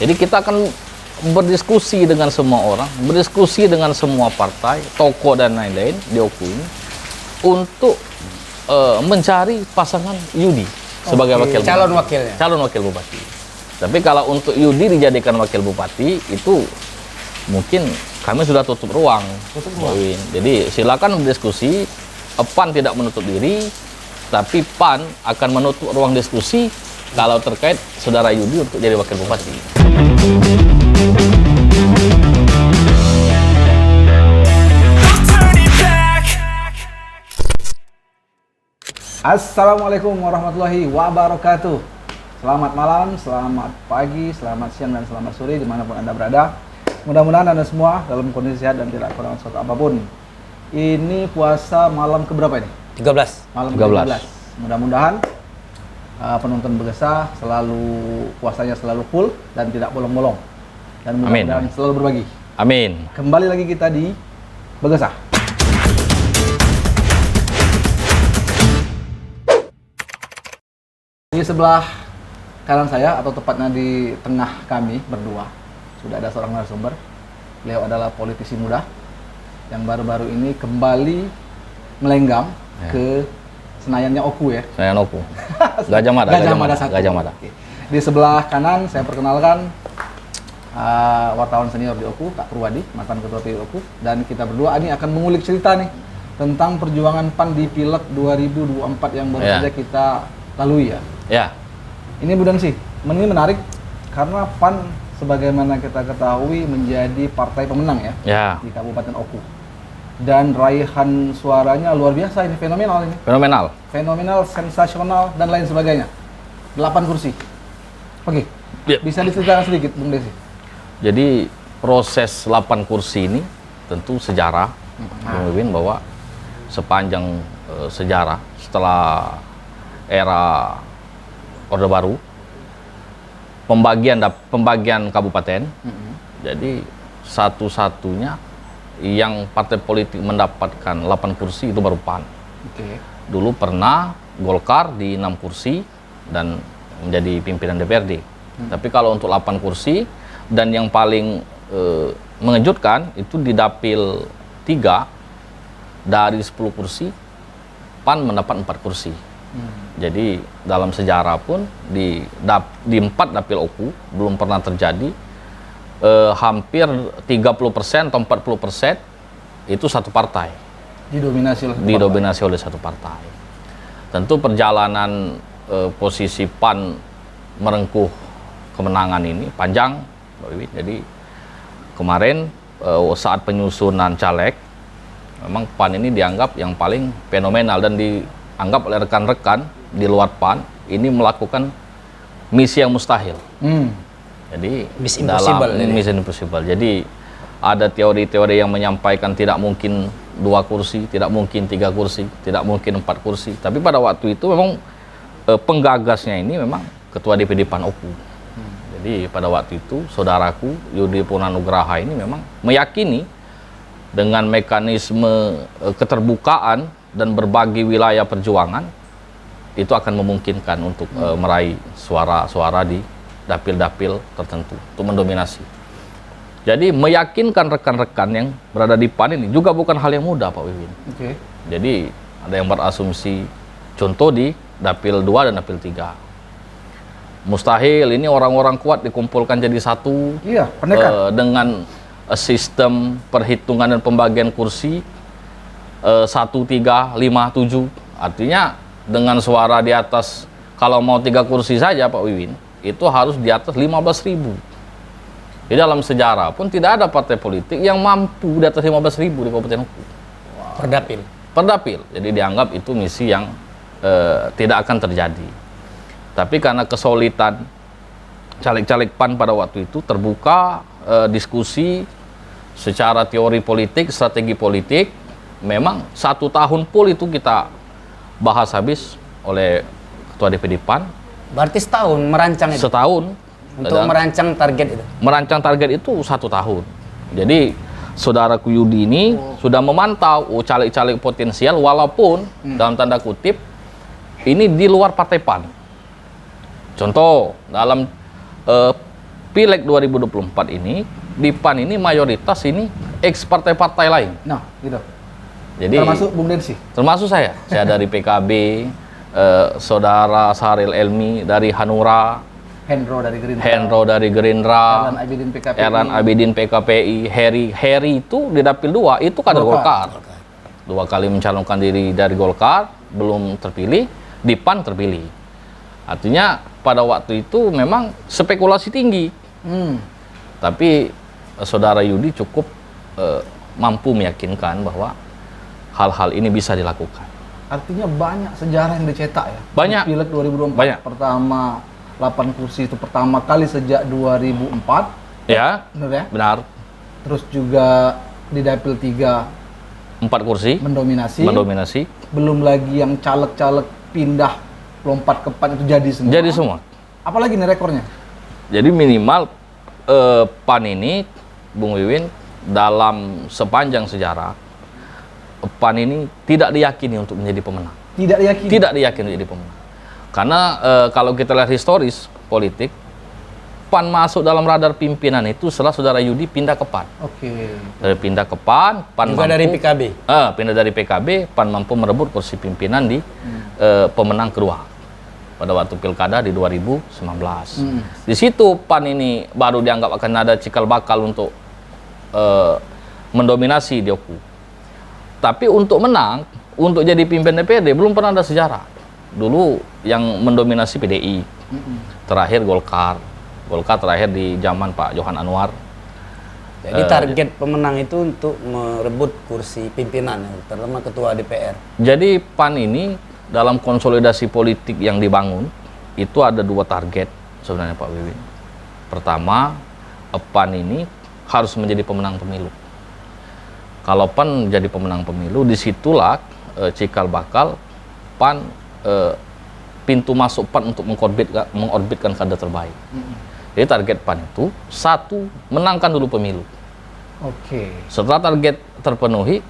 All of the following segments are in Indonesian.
Jadi kita akan berdiskusi dengan semua orang, berdiskusi dengan semua partai, tokoh dan lain-lain di Oku ini untuk mencari pasangan Yudi sebagai calon wakilnya. Calon wakil bupati. Tapi kalau untuk Yudi dijadikan wakil bupati itu mungkin kami sudah tutup ruang. Jadi silakan berdiskusi. PAN tidak menutup diri, tapi PAN akan menutup ruang diskusi kalau terkait saudara Yudi untuk jadi wakil bupati. Assalamualaikum warahmatullahi wabarakatuh. Selamat malam, selamat pagi, selamat siang, dan selamat sore dimanapun Anda berada. Mudah-mudahan Anda semua dalam kondisi sehat dan tidak kurang suatu apapun. Ini puasa malam keberapa ini? 13. Malam 13. Mudah-mudahan penonton Begesa puasanya selalu full dan tidak bolong-bolong. Dan mudah-mudahan selalu berbagi. Amin. Kembali lagi kita di Begesa. Di sebelah kanan saya, atau tepatnya di tengah kami berdua, sudah ada seorang narasumber. Beliau adalah politisi muda yang baru-baru ini kembali melenggang ke Senayannya Oku ya. Senayan Oku. Gajah Mada. Gajah Mada. Di sebelah kanan saya perkenalkan wartawan senior di Oku, Kak Purwadi, mantan ketua PI Oku, dan kita berdua ini akan mengulik cerita nih tentang perjuangan PAN di Pileg 2024 yang baru saja kita lalui ya. Ya. Ini Budang sih, ini menarik karena PAN sebagaimana kita ketahui menjadi partai pemenang ya di Kabupaten Oku. Dan raihan suaranya luar biasa, ini fenomenal ini. Fenomenal, sensasional, dan lain sebagainya. 8 kursi. Oke, bisa diceritakan sedikit Bung Desi? Jadi proses 8 kursi ini tentu sejarah, Bung Wiwin, bahwa sepanjang sejarah setelah era Orde Baru, pembagian kabupaten, jadi satu-satunya yang partai politik mendapatkan 8 kursi itu baru PAN. Dulu pernah Golkar di 6 kursi dan menjadi pimpinan DPRD. Tapi kalau untuk 8 kursi, dan yang paling mengejutkan itu di Dapil 3 dari 10 kursi PAN mendapat 4 kursi. Jadi dalam sejarah pun di 4 Dapil Oku belum pernah terjadi hampir 30% atau 40% itu satu partai didominasi oleh satu partai. Tentu perjalanan posisi PAN merengkuh kemenangan ini panjang, Mbak Wiwi. Jadi kemarin saat penyusunan caleg, memang PAN ini dianggap yang paling fenomenal dan dianggap oleh rekan-rekan di luar PAN ini melakukan misi yang mustahil. Jadi Mission Impossible. Jadi ada teori-teori yang menyampaikan tidak mungkin 2 kursi, tidak mungkin 3 kursi, tidak mungkin 4 kursi. Tapi pada waktu itu memang penggagasnya ini memang Ketua DPD PAN Oku. Jadi pada waktu itu saudaraku Yudi Purnanugraha ini memang meyakini dengan mekanisme keterbukaan dan berbagi wilayah perjuangan itu akan memungkinkan untuk meraih suara-suara di dapil-dapil tertentu untuk mendominasi. Jadi meyakinkan rekan-rekan yang berada di PAN ini juga bukan hal yang mudah, Pak Wiwin. Jadi ada yang berasumsi, contoh di Dapil 2 dan Dapil 3. Mustahil ini orang-orang kuat dikumpulkan jadi satu. Dengan sistem perhitungan dan pembagian kursi 1, 3, 5, 7. Artinya dengan suara di atas, kalau mau 3 kursi saja Pak Wiwin, itu harus di atas 15.000. Di dalam sejarah pun tidak ada partai politik yang mampu di atas 15.000 di Kabupaten Oku. Per dapil. Jadi dianggap itu misi yang tidak akan terjadi. Tapi karena kesulitan caleg-caleg PAN pada waktu itu, terbuka diskusi secara teori politik, strategi politik, memang 1 tahun full itu kita bahas habis oleh Ketua DPD PAN. Berarti setahun merancang itu? Setahun. Untuk merancang target itu? Merancang target itu 1 tahun. Jadi saudaraku Yudi ini sudah memantau caleg-caleg potensial, walaupun dalam tanda kutip ini di luar partai PAN. Contoh, dalam Pileg 2024 ini di PAN ini mayoritas ini ex partai-partai lain. Nah, gitu. Jadi Termasuk Bung Densi? termasuk saya. Saya dari PKB, saudara Sahril Elmi dari Hanura, Hendro dari Gerindra. Hendro dari Gerindra, Erlan Abidin PKPI. Erlan Abidin PKPI, Heri itu di Dapil 2 itu kader Golkar. 2 kali mencalonkan diri dari Golkar, belum terpilih, di PAN terpilih. Artinya pada waktu itu memang spekulasi tinggi. Tapi saudara Yudi cukup mampu meyakinkan bahwa hal-hal ini bisa dilakukan. Artinya banyak sejarah yang dicetak ya. Banyak. Pileg 2024 Banyak. pertama 8 kursi itu pertama kali sejak 2004. Ya, Benar ya? benar. Terus juga di Dapil 3 4 kursi mendominasi. Belum lagi yang caleg-caleg pindah lompat ke PAN itu jadi semua. Jadi semua. Apalagi nih rekornya? Jadi minimal PAN ini, Bung Wiwin, dalam sepanjang sejarah, PAN ini tidak diyakini untuk menjadi pemenang. Tidak diyakini? Tidak diyakini menjadi pemenang. Karena kalau kita lihat historis politik, PAN masuk dalam radar pimpinan itu setelah saudara Yudi pindah ke PAN. Oke. Dari pindah ke PAN Juga dari PKB. Pindah dari PKB, PAN mampu merebut kursi pimpinan di pemenang kedua pada waktu pilkada di 2019. Di situ PAN ini baru dianggap akan ada cikal bakal untuk mendominasi di Oku. Tapi untuk menang, untuk jadi pimpinan DPRD belum pernah ada sejarah. Dulu yang mendominasi PDI, terakhir Golkar terakhir di zaman Pak Johan Anwar. Jadi target pemenang itu untuk merebut kursi pimpinan, terutama ketua DPR. Jadi PAN ini dalam konsolidasi politik yang dibangun itu ada 2 target sebenarnya Pak Wiwin. Pertama, PAN ini harus menjadi pemenang pemilu. Kalau PAN jadi pemenang pemilu, disitulah cikal bakal PAN, pintu masuk PAN untuk mengorbitkan kader terbaik. Jadi target PAN itu 1, menangkan dulu pemilu. Oke. Setelah target terpenuhi,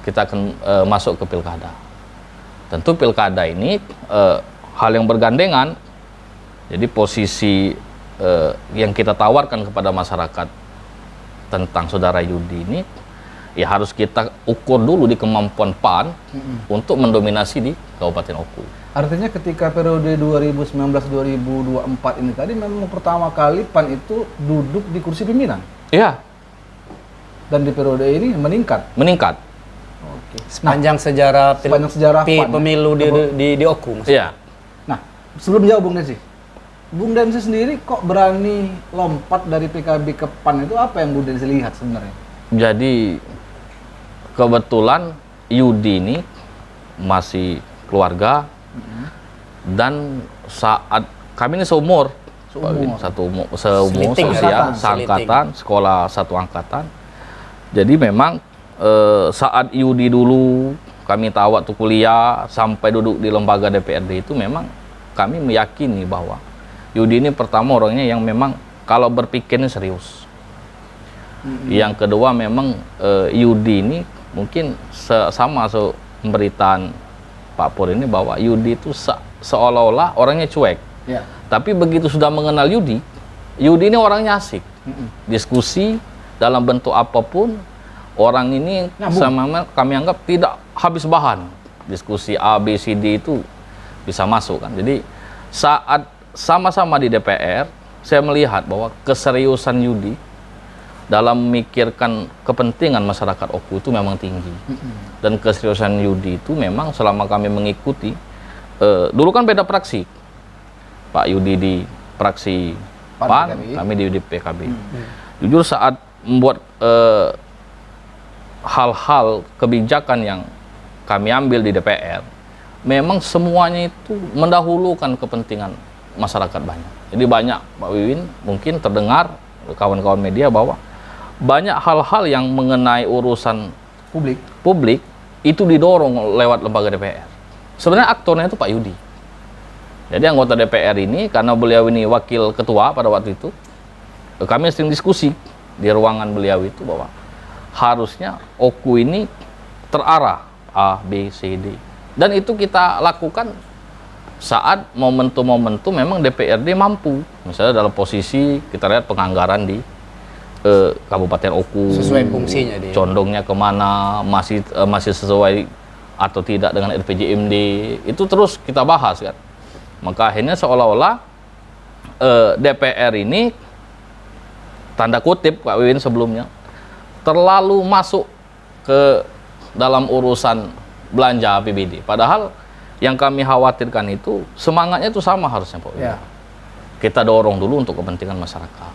kita akan masuk ke pilkada. Tentu pilkada ini hal yang bergandengan. Jadi posisi yang kita tawarkan kepada masyarakat tentang saudara Yudi ini, ya harus kita ukur dulu di kemampuan PAN untuk mendominasi di Kabupaten Oku. Artinya ketika periode 2019-2024 ini tadi memang pertama kali PAN itu duduk di kursi pimpinan. Iya. Dan di periode ini meningkat. Meningkat. Oke. Sepanjang sejarah PAN, pemilu di Oku. Iya. Nah, sebelum jauh Bung Densi sendiri kok berani lompat dari PKB ke PAN, itu apa yang Bung Densi lihat sebenarnya? Jadi kebetulan Yudi ini masih keluarga, dan saat kami ini seumur. Usia, seangkatan, sekolah satu angkatan. Jadi memang saat Yudi dulu kami tahu waktu kuliah sampai duduk di lembaga DPRD itu memang kami meyakini bahwa Yudi ini pertama orangnya yang memang kalau berpikirnya serius. Yang kedua memang Yudi ini mungkin sama pemberitaan Pak Pur ini bahwa Yudi itu seolah-olah orangnya cuek. Ya. Tapi begitu sudah mengenal Yudi ini orangnya asik. Diskusi dalam bentuk apapun, orang ini sama kami anggap tidak habis bahan. Diskusi A, B, C, D itu bisa masuk kan. Jadi saat sama-sama di DPR, saya melihat bahwa keseriusan Yudi dalam memikirkan kepentingan masyarakat Oku itu memang tinggi. Dan keseriusan Yudi itu memang selama kami mengikuti, dulu kan beda fraksi. Pak Yudi di fraksi PAN, kami di PKB. Jujur saat membuat hal-hal kebijakan yang kami ambil di DPR, memang semuanya itu mendahulukan kepentingan masyarakat banyak. Jadi banyak, Pak Wiwin, mungkin terdengar kawan-kawan media bahwa banyak hal-hal yang mengenai urusan publik itu didorong lewat lembaga DPR. Sebenarnya aktornya itu Pak Yudi. Jadi anggota DPR ini, karena beliau ini wakil ketua pada waktu itu, kami sering diskusi di ruangan beliau itu bahwa harusnya Oku ini terarah A, B, C, D. Dan itu kita lakukan saat momentum-momentum memang DPRD mampu, misalnya dalam posisi kita lihat penganggaran di Kabupaten Oku, sesuai fungsinya dia. condongnya kemana, masih sesuai atau tidak dengan RPJMD, itu terus kita bahas kan. Maka akhirnya seolah-olah DPR ini, tanda kutip Pak Wiwin sebelumnya, terlalu masuk ke dalam urusan belanja APBD. Padahal yang kami khawatirkan itu semangatnya itu sama harusnya Pak Wiwin. Ya. Kita dorong dulu untuk kepentingan masyarakat.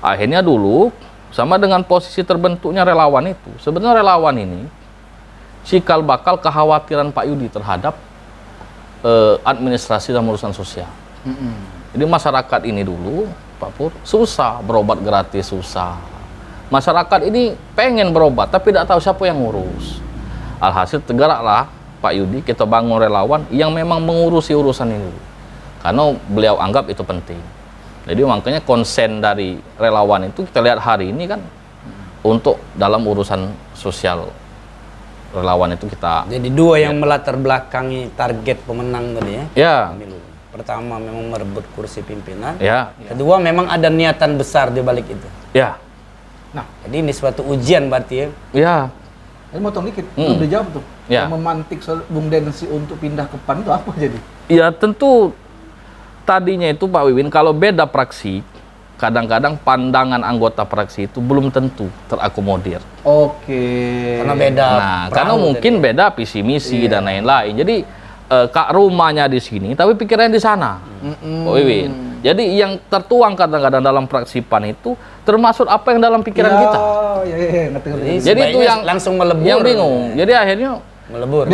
Akhirnya dulu sama dengan posisi terbentuknya relawan itu. Sebenarnya relawan ini cikal bakal kekhawatiran Pak Yudi terhadap administrasi dan urusan sosial. Jadi masyarakat ini dulu, Pak Pur, susah berobat gratis, susah. Masyarakat ini pengen berobat tapi tidak tahu siapa yang ngurus. Alhasil tergeraklah Pak Yudi, kita bangun relawan yang memang mengurusi urusan ini. Karena beliau anggap itu penting. Jadi makanya konsen dari relawan itu kita lihat hari ini kan untuk dalam urusan sosial relawan itu kita. Jadi dua yang melatar belakangi target pemenang tadi ya. Ya. Pemilu. Pertama memang merebut kursi pimpinan. Ya. Kedua memang ada niatan besar di balik itu. Ya. Nah, jadi ini suatu ujian berarti ya. Ya. ini motong dikit, belum dijawab tuh. Ya. Yang memantik Bung Densi untuk pindah ke PAN itu apa jadi? Ya tentu tadinya itu Pak Wiwin, kalau beda fraksi, kadang-kadang pandangan anggota fraksi itu belum tentu terakomodir. Oke. Karena beda. Nah, karena mungkin beda visi misi dan lain-lain. Jadi kak rumahnya di sini, tapi pikirannya di sana, Pak Wiwin. Jadi yang tertuang kadang-kadang dalam fraksi PAN itu termasuk apa yang dalam pikiran kita. Iya, ngerti. Jadi itu yang langsung melebur. Yang bingung. Jadi akhirnya melebur.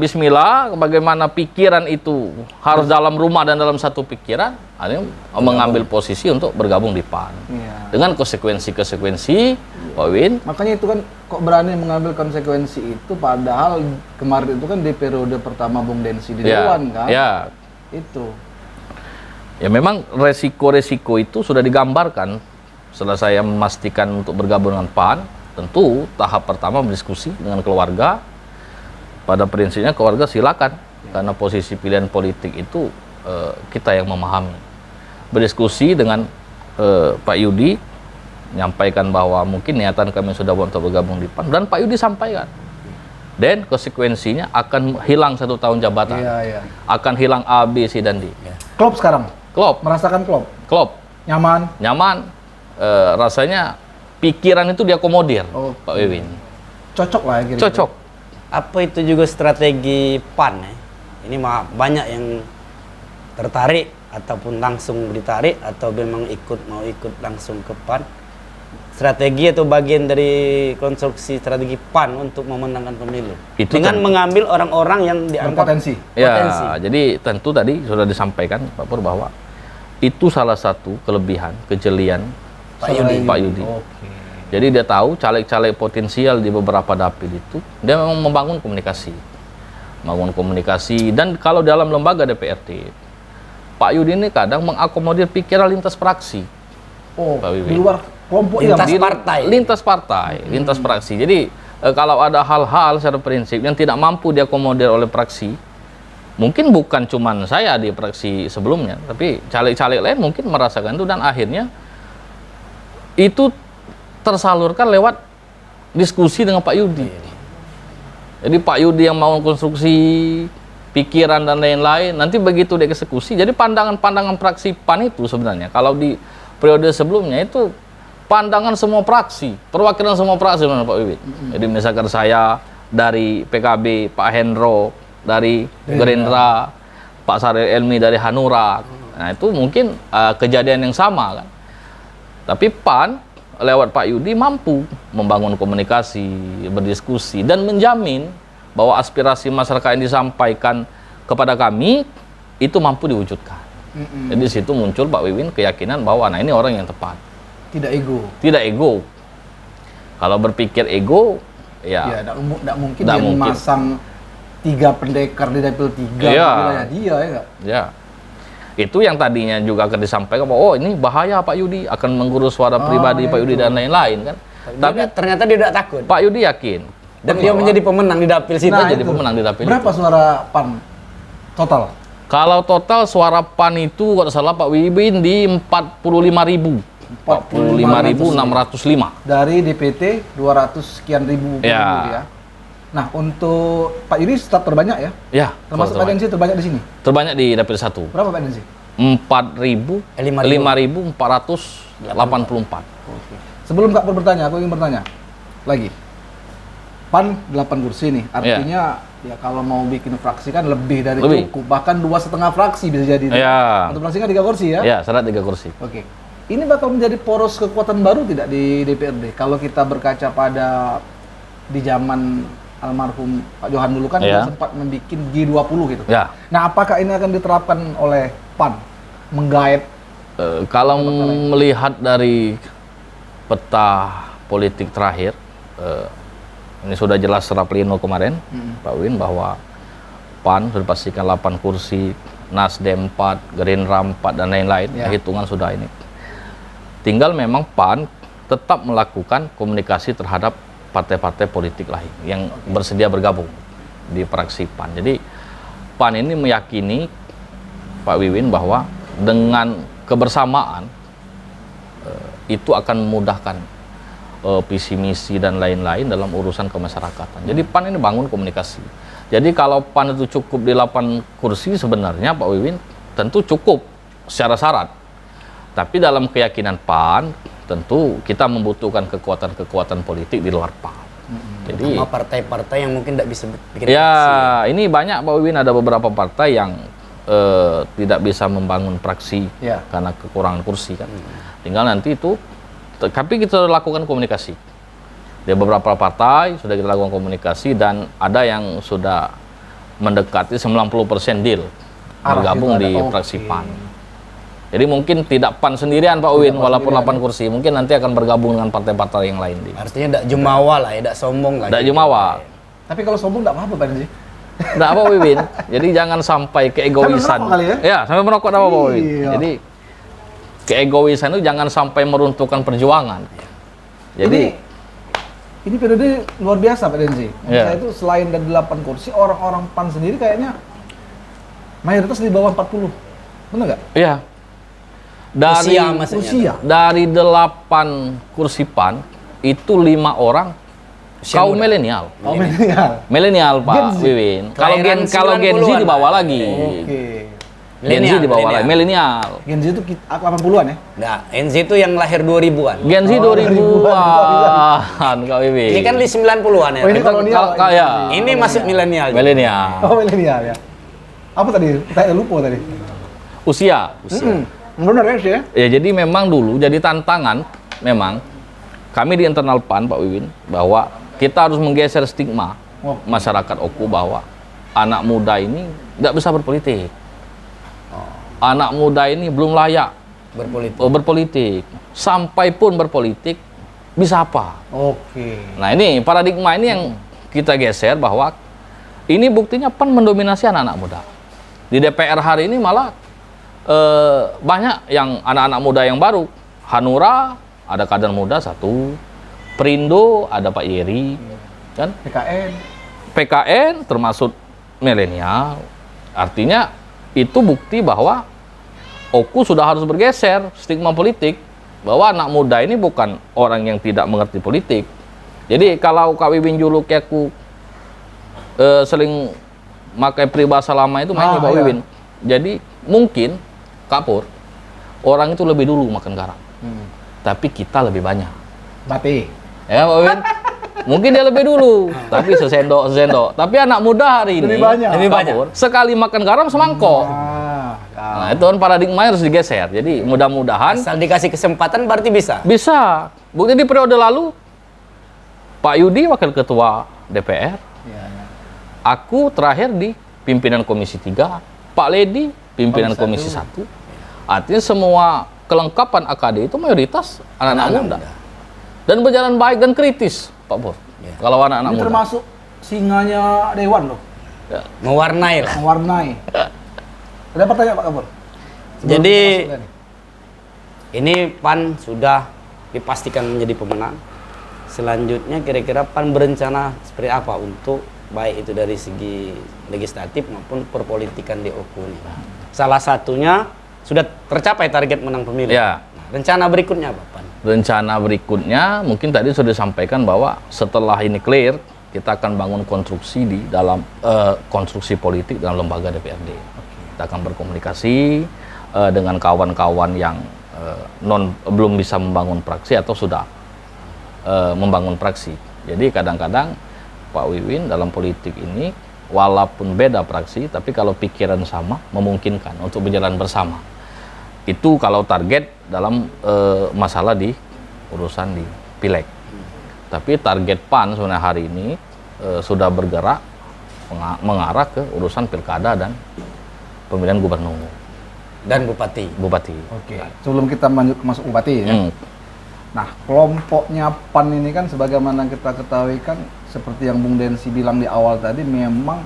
Bismillah, bagaimana pikiran itu harus dalam rumah dan dalam satu pikiran, akhirnya mengambil posisi untuk bergabung di PAN. Iya. Dengan konsekuensi-konsekuensi, Pak Win. Makanya itu kan kok berani mengambil konsekuensi itu, padahal kemarin itu kan di periode pertama Bung Densi di Dewan kan? Ya. Itu. Ya memang resiko-resiko itu sudah digambarkan setelah saya memastikan untuk bergabung dengan PAN. Tentu tahap pertama berdiskusi dengan keluarga. Pada prinsipnya keluarga silakan, karena posisi pilihan politik itu kita yang memahami. Berdiskusi dengan Pak Yudi, menyampaikan bahwa mungkin niatan kami sudah untuk bergabung di PAN, dan Pak Yudi sampaikan. Dan konsekuensinya akan hilang 1 tahun jabatan, akan hilang A, B, C, dan D. Klop sekarang? Klop. Merasakan klop? Klop. Nyaman. Rasanya pikiran itu diakomodir, Pak Wiwin. Cocok lah ya kira-kira. Cocok. Apa itu juga strategi PAN ya? Ini banyak yang tertarik ataupun langsung ditarik atau memang mau ikut langsung ke PAN. Strategi atau bagian dari konstruksi strategi PAN untuk memenangkan pemilu. Itu dengan mengambil orang-orang yang dianggap potensi. Ya, jadi tentu tadi sudah disampaikan Pak Pur bahwa itu salah satu kelebihan, kejelian Pak Yudi. Jadi dia tahu caleg-caleg potensial di beberapa dapil itu, dia memang membangun komunikasi. Dan kalau dalam lembaga DPRD, Pak Yudi ini kadang mengakomodir pikiran lintas fraksi. Pak Di luar kelompok lintas partai, lintas fraksi. Jadi kalau ada hal-hal secara prinsip yang tidak mampu diakomodir oleh fraksi, mungkin bukan cuma saya di fraksi sebelumnya, tapi caleg-caleg lain mungkin merasakan itu, dan akhirnya itu tersalurkan lewat diskusi dengan Pak Yudi. Jadi Pak Yudi yang mau konstruksi pikiran dan lain-lain, nanti begitu dieksekusi, jadi pandangan-pandangan fraksi PAN itu sebenarnya, kalau di periode sebelumnya itu pandangan semua fraksi, perwakilan semua fraksi sebenarnya Pak Wiwin. Jadi misalkan saya dari PKB, Pak Hendro dari Gerindra, Pak Saril Elmi dari Hanura. Nah itu mungkin kejadian yang sama kan. Tapi PAN lewat Pak Yudi mampu membangun komunikasi, berdiskusi, dan menjamin bahwa aspirasi masyarakat yang disampaikan kepada kami itu mampu diwujudkan. Jadi di situ muncul Pak Wiwin keyakinan bahwa ini orang yang tepat. Tidak ego. Kalau berpikir ego, ya tidak mungkin dia memasang 3 pendekar di dapil 3 wilayah dia, ya nggak? Ya. Itu yang tadinya juga akan disampaikan bahwa ini bahaya Pak Yudi akan mengurus suara pribadi Pak Yudi dan lain-lain kan. Tapi ternyata dia tidak takut. Pak Yudi yakin. Dan dia menjadi pemenang di dapil situ. Jadi pemenang di dapil. Berapa suara PAN total? Kalau total suara PAN itu kalau salah Pak Wiwin di 45.000. 45.605. Dari DPT 200 sekian ribu Ya. ya. Nah, untuk Pak ini start terbanyak ya? Ya. Termasuk Pak Densi terbanyak di sini. Terbanyak di dapil 1. Berapa Pak Densi? 5.484. Oke. Sebelum Kak Pur bertanya, aku ingin bertanya lagi. PAN 8 kursi nih, artinya ya kalau mau bikin fraksi kan lebih dari cukup, bahkan 2,5 fraksi bisa jadi. Ya. Untuk fraksi kan 3 kursi ya? Ya, syarat 3 kursi. Oke. Ini bakal menjadi poros kekuatan baru tidak di DPRD? Kalau kita berkaca pada di zaman almarhum Pak Johan dulu kan dia sempat membuat G20 gitu. Ya. Nah, apakah ini akan diterapkan oleh PAN menggait? Kalau melihat dari peta politik terakhir, ini sudah jelas setelah pleno kemarin, Pak Win, bahwa PAN sudah pastikan 8 kursi, Nasdem 4, Gerindra 4, dan lain-lain. Hitungan sudah ini. Tinggal memang PAN tetap melakukan komunikasi terhadap partai-partai politik lain yang bersedia bergabung di fraksi PAN. Jadi PAN ini meyakini Pak Wiwin bahwa dengan kebersamaan itu akan memudahkan visi misi dan lain-lain dalam urusan kemasyarakatan. Jadi PAN ini bangun komunikasi. Jadi kalau PAN itu cukup di 8 kursi sebenarnya Pak Wiwin tentu cukup secara syarat. Tapi dalam keyakinan PAN tentu kita membutuhkan kekuatan-kekuatan politik di luar PAN. Jadi sama partai-partai yang mungkin tidak bisa bikin ya fraksi. Ini banyak Pak Wiwin, ada beberapa partai yang tidak bisa membangun fraksi karena kekurangan kursi kan. Tinggal nanti itu, tapi kita lakukan komunikasi. Di beberapa partai sudah kita lakukan komunikasi dan ada yang sudah mendekati 90% deal bergabung di fraksi PAN. Jadi mungkin tidak PAN sendirian Pak Win, walaupun 8 kursi, mungkin nanti akan bergabung dengan partai-partai yang lain. Artinya tidak jumawa lah, tidak sombong lah. Tidak jumawa. Tapi kalau sombong tidak apa-apa Pak Densi. Tidak apa Wiwin. Jadi jangan sampai keegoisan. Sampai merokok apa Pak Wiwin. Jadi keegoisan itu jangan sampai meruntuhkan perjuangan. Jadi ini periode luar biasa Pak Densi. Saya itu selain dari 8 kursi, orang-orang PAN sendiri kayaknya mayoritas di bawah 40. Benar nggak? Iya. Dari usia. Dari 8 kursi PAN itu 5 orang kaum milenial. Milenial Pak Wiwin. Kalau Gen Z dibawa lagi. Gen Z dibawa lagi. Milenial. Gen Z itu 80-an ya? Nah, Gen Z itu yang lahir 2000-an. Gen Z 2000-an Kak Wiwin. Ini kan di 90-an ya. Oh, ini kolonial. Ini masuk milenial. Milenial. Oh, milenial ya. Apa tadi? Saya lupa tadi. Usia. Benar ya? Ya, jadi memang dulu jadi tantangan memang kami di internal PAN Pak Wiwin bahwa kita harus menggeser stigma masyarakat Oku bahwa anak muda ini tidak bisa berpolitik. Anak muda ini belum layak berpolitik. Sampai pun berpolitik bisa apa? Nah, ini paradigma ini yang kita geser bahwa ini buktinya PAN mendominasi anak-anak muda. Di DPR hari ini malah banyak yang anak-anak muda yang baru. Hanura ada kader muda 1, Perindo ada Pak Yeri, kan? PKN termasuk milenial. Artinya itu bukti bahwa Oku sudah harus bergeser stigma politik bahwa anak muda ini bukan orang yang tidak mengerti politik. Jadi kalau Kak Wiwin dulu aku sering pakai peribahasa lama itu main Pak Wiwin. Jadi mungkin Kapur, orang itu lebih dulu makan garam, tapi kita lebih banyak. Bati. Ya Pak Win, mungkin dia lebih dulu, tapi sesendok. Tapi anak muda hari ini lebih banyak. Sekali makan garam semangkok. Nah, itu kan paradigma harus digeser. Jadi mudah-mudahan. Asal dikasih kesempatan berarti bisa. Bisa. Bukti di periode lalu, Pak Yudi wakil ketua DPR, aku terakhir di pimpinan Komisi 3, Pak Ledi pimpinan Komisi 1. Artinya semua kelengkapan AKD itu mayoritas anak-anak muda. Dan berjalan baik dan kritis, Pak Pur. Kalau anak-anak muda. Ini termasuk singanya Dewan loh. Mewarnai lah. Ada pertanyaan Pak Kapur? Jadi ini PAN sudah dipastikan menjadi pemenang. Selanjutnya kira-kira PAN berencana seperti apa untuk baik itu dari segi legislatif maupun perpolitikan di Oku ini. Salah satunya sudah tercapai target menang pemilu. Ya. Nah, rencana berikutnya apa, Pan? Rencana berikutnya mungkin tadi sudah disampaikan bahwa setelah ini clear, kita akan bangun konstruksi di dalam konstruksi politik dalam lembaga DPRD. Kita akan berkomunikasi dengan kawan-kawan yang belum bisa membangun praksi atau sudah membangun praksi. Jadi kadang-kadang Pak Wiwin dalam politik ini walaupun beda praksi, tapi kalau pikiran sama memungkinkan untuk berjalan bersama. Itu kalau target dalam masalah di urusan di Pileg. Tapi target PAN sebenarnya hari ini sudah bergerak mengarah ke urusan pilkada dan pemilihan gubernur Dan bupati. Oke. Sebelum kita masuk bupati ya. Nah, kelompoknya PAN ini kan sebagaimana kita ketahui kan seperti yang Bung Densi bilang di awal tadi, memang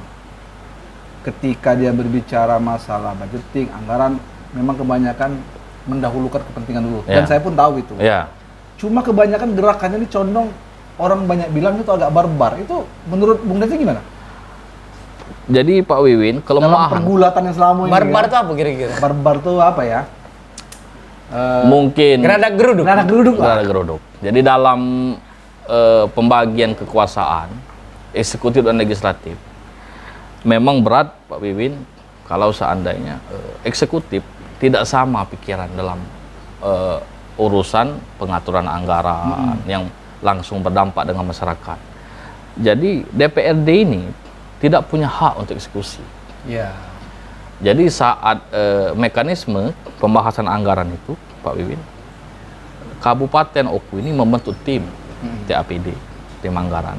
ketika dia berbicara masalah budgeting, anggaran, memang kebanyakan mendahulukan kepentingan dulu. Dan saya pun tahu itu. Cuma kebanyakan gerakannya ini condong, orang banyak bilang itu agak barbar. Itu menurut Bung Densi gimana? Jadi Pak Wiwin, kelemahan dalam pergulatan yang selama ini. Barbar itu apa kira-kira? Barbar itu apa ya? Mungkin Geradak geruduk. Jadi dalam pembagian kekuasaan eksekutif dan legislatif memang berat Pak Wiwin kalau seandainya eksekutif tidak sama pikiran dalam urusan pengaturan anggaran yang langsung berdampak dengan masyarakat. Jadi DPRD ini tidak punya hak untuk eksekusi. Jadi saat mekanisme pembahasan anggaran itu, Pak Wiwin, Kabupaten Oku ini membentuk tim TAPD, tim anggaran.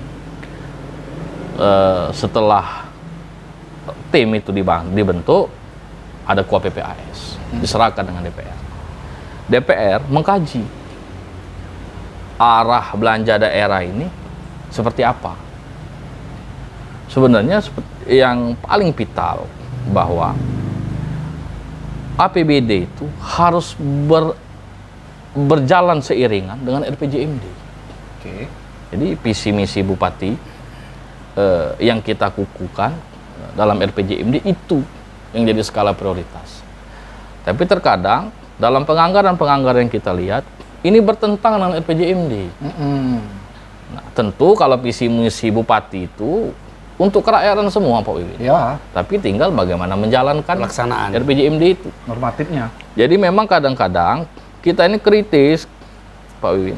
Setelah tim itu dibentuk, ada Ketua PPAS, diserahkan dengan DPR. DPR mengkaji arah belanja daerah ini seperti apa. Sebenarnya yang paling vital bahwa APBD itu harus berjalan seiringan dengan RPJMD. Jadi visi misi bupati yang kita kukuhkan dalam RPJMD itu yang jadi skala prioritas. Tapi terkadang dalam penganggaran yang kita lihat ini bertentangan dengan RPJMD. Nah, tentu kalau visi misi bupati itu untuk kerakyatan semua Pak Wiwin. Tapi tinggal bagaimana menjalankan pelaksanaan RPJMD itu. Normatifnya. Jadi memang kadang-kadang kita ini kritis Pak Wiwin.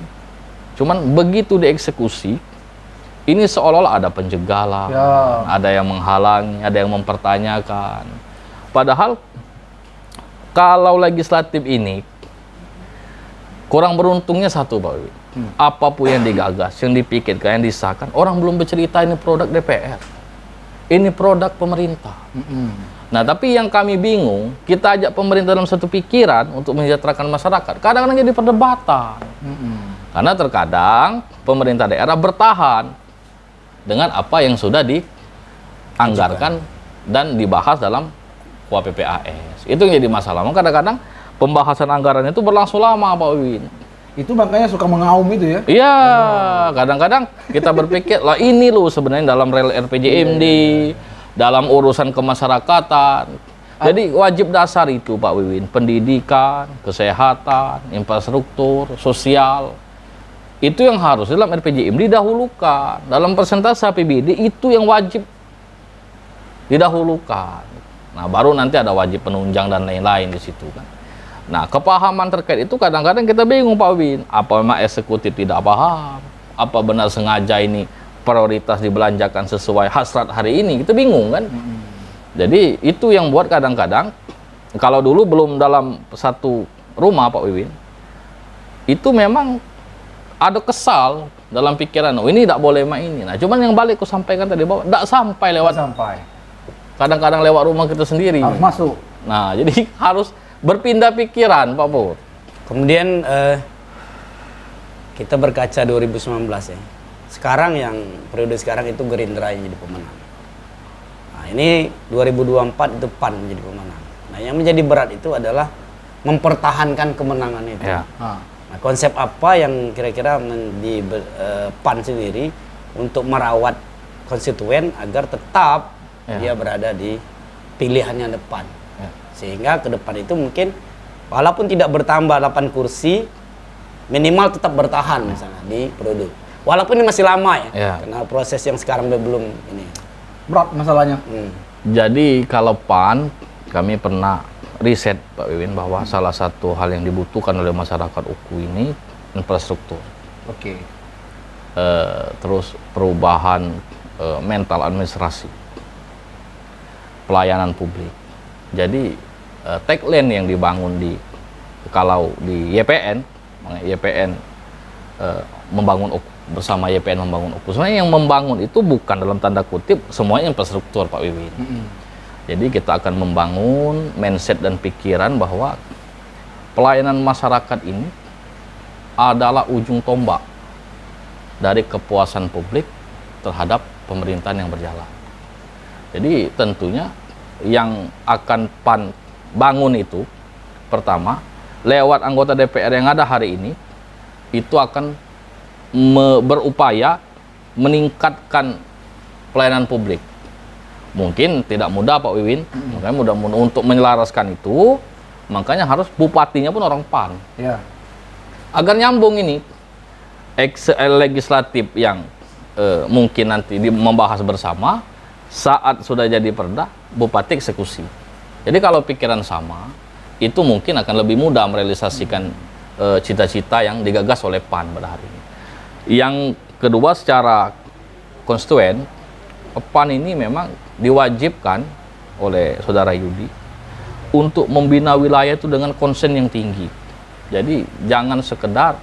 Cuman begitu dieksekusi, ini seolah-olah ada penjagalan, ada yang menghalangi, ada yang mempertanyakan. Padahal kalau legislatif ini kurang beruntungnya satu Pak Wiwin. Apapun yang digagas, yang dipikirkan, yang disahkan, orang belum bercerita ini produk DPR. Ini produk pemerintah. Nah, tapi yang kami bingung, kita ajak pemerintah dalam satu pikiran untuk mensejahterakan masyarakat. Kadang-kadang jadi perdebatan. Karena terkadang pemerintah daerah bertahan dengan apa yang sudah dianggarkan dan dibahas dalam PPAS. Itu yang jadi masalah. Maka kadang-kadang pembahasan anggaran itu berlangsung lama Pak Wiwin. Itu makanya suka mengaum itu ya? Iya, kadang-kadang kita berpikir, lah ini loh sebenarnya dalam rel RPJMD, dalam urusan kemasyarakatan. Jadi wajib dasar itu Pak Wiwin, pendidikan, kesehatan, infrastruktur, sosial. Itu yang harus dalam RPJMD didahulukan. Dalam persentase APBD itu yang wajib didahulukan. Nah, baru nanti ada wajib penunjang dan lain-lain di situ kan. Nah, kepahaman terkait itu kadang-kadang kita bingung Pak Win. Apa memang eksekutif tidak paham? Apa benar sengaja ini prioritas dibelanjakan sesuai hasrat hari ini? Kita bingung kan? Jadi itu yang buat kadang-kadang, kalau dulu belum dalam satu rumah Pak Wiwin, itu memang ada kesal dalam pikiran, oh ini tidak boleh main ini. Nah, cuman yang balik aku sampaikan tadi bahwa tidak sampai lewat. Kadang-kadang lewat rumah kita sendiri. Harus masuk. Nah, jadi harus berpindah pikiran, Pak Pur. Kemudian kita berkaca 2019 ya. Sekarang yang periode sekarang itu Gerindra yang jadi pemenang. Nah, ini 2024 itu PAN menjadi pemenang. Nah, yang menjadi berat itu adalah mempertahankan kemenangan itu. Ya. Nah, konsep apa yang kira-kira di PAN sendiri untuk merawat konstituen agar tetap dia berada di pilihannya depan. Sehingga ke depan itu mungkin walaupun tidak bertambah 8 kursi, minimal tetap bertahan misalnya di periode. Walaupun ini masih lama karena proses yang sekarang belum ini. Berat masalahnya. Jadi kalau PAN, kami pernah riset Pak Wiwin bahwa salah satu hal yang dibutuhkan oleh masyarakat Uku ini infrastruktur. Oke. Terus perubahan mental administrasi, pelayanan publik. Jadi tagline yang dibangun kalau di YPN membangun Uku, bersama YPN membangun Uku. Sebenarnya yang membangun itu bukan dalam tanda kutip semuanya infrastruktur Pak Wiwin. Jadi kita akan membangun mindset dan pikiran bahwa pelayanan masyarakat ini adalah ujung tombak dari kepuasan publik terhadap pemerintahan yang berjalan. Jadi tentunya yang akan PAN bangun itu, pertama, lewat anggota DPR yang ada hari ini, itu akan berupaya meningkatkan pelayanan publik. Mungkin tidak mudah Pak Wiwin, makanya mudah untuk menyelaraskan itu, makanya harus bupatinya pun orang PAN. Agar nyambung ini, legislatif yang mungkin nanti membahas bersama, saat sudah jadi perda, bupati eksekusi. Jadi kalau pikiran sama, itu mungkin akan lebih mudah merealisasikan cita-cita yang digagas oleh PAN pada hari ini. Yang kedua, secara konstituen, PAN ini memang diwajibkan oleh Saudara Yudi untuk membina wilayah itu dengan konsen yang tinggi. Jadi jangan sekedar